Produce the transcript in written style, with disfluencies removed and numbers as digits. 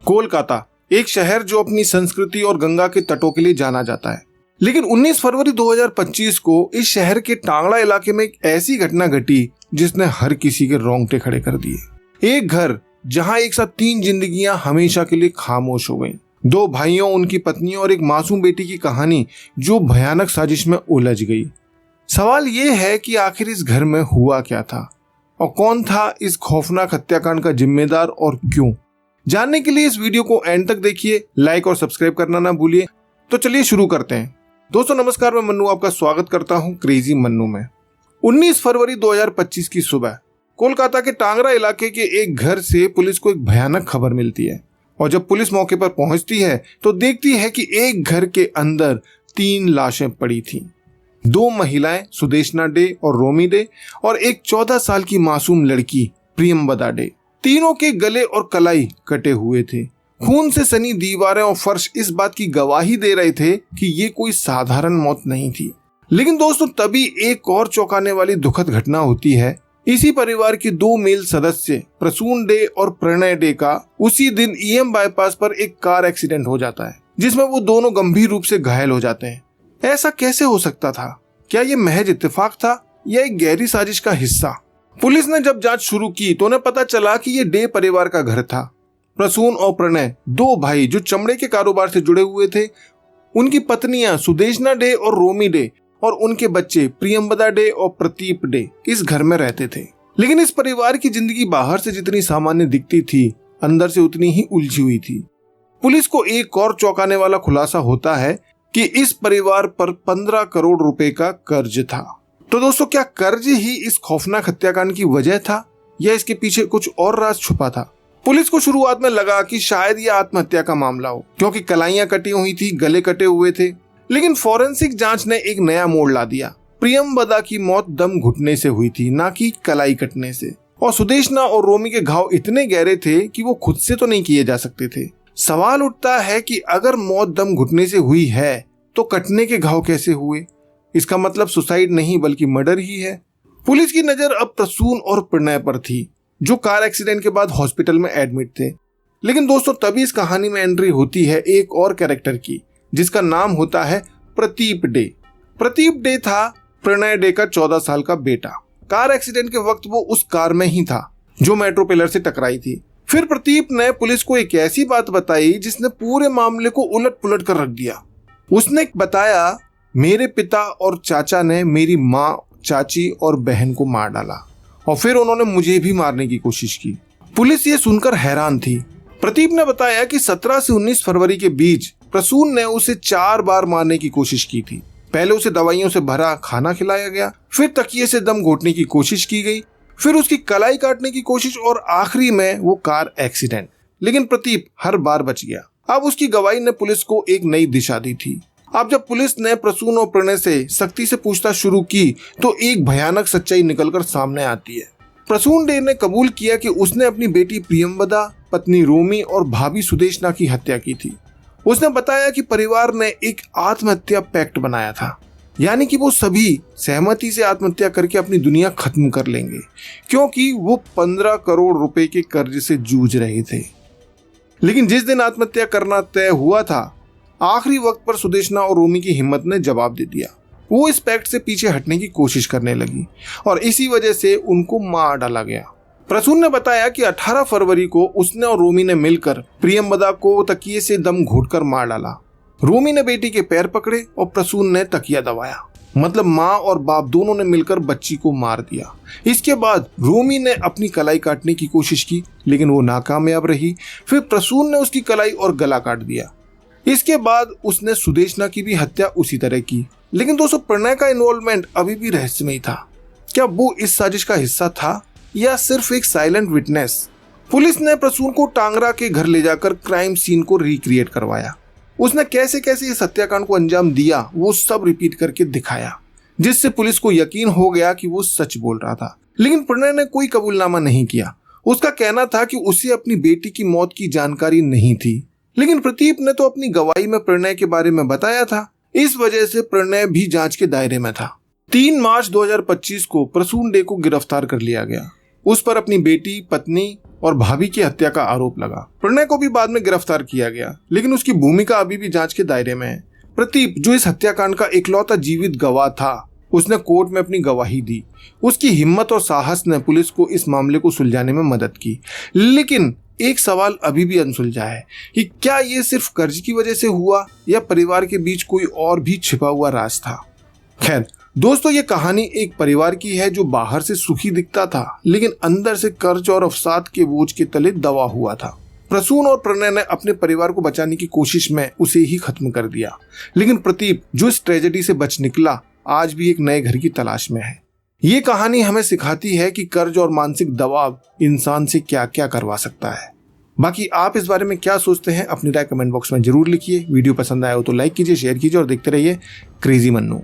कोलकाता एक शहर जो अपनी संस्कृति और गंगा के तटों के लिए जाना जाता है। लेकिन 19 फरवरी 2025 को इस शहर के टांगड़ा इलाके में एक ऐसी घटना घटी जिसने हर किसी के रोंगटे खड़े कर दिए। एक घर जहां एक साथ 3 जिंदगियां हमेशा के लिए खामोश हो गईं। 2 भाइयों, उनकी पत्नियों और एक मासूम बेटी की कहानी जो भयानक साजिश में उलझ गई। सवाल ये है कि आखिर इस घर में हुआ क्या था और कौन था इस खौफनाक हत्याकांड का जिम्मेदार और क्यों। जानने के लिए इस वीडियो को एंड तक देखिए, लाइक और सब्सक्राइब करना ना भूलिए। तो चलिए शुरू करते हैं। दोस्तों नमस्कार, मैं मन्नू आपका स्वागत करता हूं क्रेजी मन्नू में। 19 फरवरी 2025 की सुबह कोलकाता के टांगरा इलाके के एक घर से पुलिस को एक भयानक खबर मिलती है और जब पुलिस मौके पर पहुंचती है तो देखती है कि एक घर के अंदर 3 लाशें पड़ी थीं। 2 महिलाएं सुदेशना डे और रोमी डे और एक 14 साल की मासूम लड़की प्रियंवदा डे। तीनों के गले और कलाई कटे हुए थे। खून से सनी दीवारें और फर्श इस बात की गवाही दे रहे थे कि ये कोई साधारण मौत नहीं थी। लेकिन दोस्तों तभी एक और चौंकाने वाली दुखद घटना होती है। इसी परिवार के 2 मेल सदस्य प्रसून डे और प्रणय डे का उसी दिन ईएम बाईपास पर एक कार एक्सीडेंट हो जाता है जिसमें वो दोनों गंभीर रूप से घायल हो जाते हैं। ऐसा कैसे हो सकता था? क्या ये महज इत्तेफाक था या एक गहरी साजिश का हिस्सा? पुलिस ने जब जांच शुरू की तो उन्हें पता चला कि ये डे परिवार का घर था। प्रसून और प्रणय 2 भाई जो चमड़े के कारोबार से जुड़े हुए थे। उनकी पत्नियां सुदेशना डे और रोमी डे और उनके बच्चे प्रियंवदा डे और प्रतीप डे इस घर में रहते थे। लेकिन इस परिवार की जिंदगी बाहर से जितनी सामान्य दिखती थी, अंदर से उतनी ही उलझी हुई थी। पुलिस को एक और चौंकाने वाला खुलासा होता है कि इस परिवार पर 15 करोड़ रुपए का कर्ज था। तो दोस्तों क्या कर्ज ही इस खौफनाक हत्याकांड की वजह था या इसके पीछे कुछ और राज छुपा था? पुलिस को शुरुआत में लगा कि शायद यह आत्महत्या का मामला हो क्योंकि कलाइयां कटी हुई थी, गले कटे हुए थे। लेकिन फोरेंसिक जांच ने एक नया मोड़ ला दिया। प्रियंवदा की मौत दम घुटने से हुई थी, ना कि कलाई कटने से। और सुदेशना और रोमी के घाव इतने गहरे थे कि वो खुद से तो नहीं किए जा सकते थे। सवाल उठता है कि अगर मौत दम घुटने से हुई है तो कटने के घाव कैसे हुए? इसका मतलब सुसाइड नहीं बल्कि मर्डर ही है। पुलिस की नजर अब प्रसून और प्रणय पर थी जो कार एक्सीडेंट के बाद हॉस्पिटल में एडमिट थे। लेकिन दोस्तों तभी इस कहानी में एंट्री होती है एक और कैरेक्टर की जिसका नाम होता है प्रतीप डे। प्रतीप डे था प्रणय डे का 14 साल का बेटा। कार एक्सीडेंट के वक्त वो उस कार में ही था जो मेट्रो पिलर से टकराई थी। फिर प्रतीप ने पुलिस को एक ऐसी बात बताई जिसने पूरे मामले को उलट पुलट कर रख दिया। उसने बताया, मेरे पिता और चाचा ने मेरी माँ, चाची और बहन को मार डाला और फिर उन्होंने मुझे भी मारने की कोशिश की। पुलिस ये सुनकर हैरान थी। प्रतीप ने बताया कि 17 से 19 फरवरी के बीच प्रसून ने उसे 4 बार मारने की कोशिश की थी। पहले उसे दवाइयों से भरा खाना खिलाया गया, फिर तकिए से दम घोटने की कोशिश की गई, फिर उसकी कलाई काटने की कोशिश और आखिरी में वो कार एक्सीडेंट। लेकिन प्रतीप हर बार बच गया। अब उसकी गवाही ने पुलिस को एक नई दिशा दी थी। अब जब पुलिस ने प्रसून और प्रणय से सख्ती से पूछताछ शुरू की तो एक भयानक सच्चाई निकलकर सामने आती है। प्रसून डे ने कबूल किया कि उसने अपनी बेटी प्रियंवदा, पत्नी रोमी और भाभी सुदेशना की हत्या की थी। उसने बताया कि परिवार ने एक आत्महत्या पैक्ट बनाया था, यानी कि वो सभी सहमति से आत्महत्या करके अपनी दुनिया खत्म कर लेंगे क्योंकि वो 15 करोड़ रुपए के कर्ज से जूझ रहे थे। लेकिन जिस दिन आत्महत्या करना तय हुआ था, आखिरी वक्त पर सुदेशना और रोमी की हिम्मत ने जवाब दे दिया। वो इस पैक्ट से पीछे हटने की कोशिश करने लगी और इसी वजह से उनको मार डाला गया। प्रसून ने बताया कि 18 फरवरी को उसने और रोमी ने मिलकर प्रियंवदा को तकिए से दम घोटकर मार डाला। रोमी ने बेटी के पैर पकड़े और प्रसून ने तकिया दबाया। मतलब माँ और बाप दोनों ने मिलकर बच्ची को मार दिया। इसके बाद रोमी ने अपनी कलाई काटने की कोशिश की लेकिन वो नाकामयाब रही। फिर प्रसून ने उसकी कलाई और गला काट दिया। इसके बाद उसने सुदेशना की भी हत्या उसी तरह की। लेकिन दोस्तों प्रणय का इन्वॉल्वमेंट अभी भी रहस्यमय था। क्या वो इस साजिश का हिस्सा था या सिर्फ एक साइलेंट विटनेस? पुलिस ने प्रसून को टांगरा के घर ले जाकर क्राइम सीन को रिक्रिएट करवाया। उसने कैसे कैसे इस हत्याकांड को अंजाम दिया वो सब रिपीट करके दिखाया, जिससे पुलिस को यकीन हो गया कि वो सच बोल रहा था। लेकिन प्रणय ने कोई कबूलनामा नहीं किया। उसका कहना था कि उसे अपनी बेटी की मौत की जानकारी नहीं थी। लेकिन प्रतीप ने तो अपनी गवाही में प्रणय के बारे में बताया था। इस वजह से प्रणय भी जांच के दायरे में था। 3 मार्च 2025 को प्रसून डे को गिरफ्तार कर लिया गया। उस पर अपनी बेटी, पत्नी और भाभी की हत्या का आरोप लगा। प्रणय को भी बाद में गिरफ्तार किया गया, लेकिन उसकी भूमिका अभी भी जांच के दायरे में है। प्रदीप, जो इस हत्याकांड का इकलौता जीवित गवाह था, उसने कोर्ट में अपनी गवाही दी। उसकी हिम्मत और साहस ने पुलिस को इस मामले को सुलझाने में मदद की। लेकिन एक सवाल अभी भी अनसुलझा है कि क्या ये सिर्फ कर्ज की वजह से हुआ या परिवार के बीच कोई और भी छिपा हुआ राज था। खैर दोस्तों, ये कहानी एक परिवार की है जो बाहर से सुखी दिखता था, लेकिन अंदर से कर्ज और अवसाद के बोझ के तले दबा हुआ था। प्रसून और प्रणय ने अपने परिवार को बचाने की कोशिश में उसे ही खत्म कर दिया, लेकिन प्रदीप, जो इस ट्रेजेडी से बच निकला, आज भी एक नए घर की तलाश में है। ये कहानी हमें सिखाती है कि कर्ज और मानसिक दबाव इंसान से क्या क्या करवा सकता है। बाकी आप इस बारे में क्या सोचते हैं, अपनी राय कमेंट बॉक्स में जरूर लिखिए। वीडियो पसंद आया हो तो लाइक कीजिए, शेयर कीजिए और देखते रहिए क्रेजी मन्नू।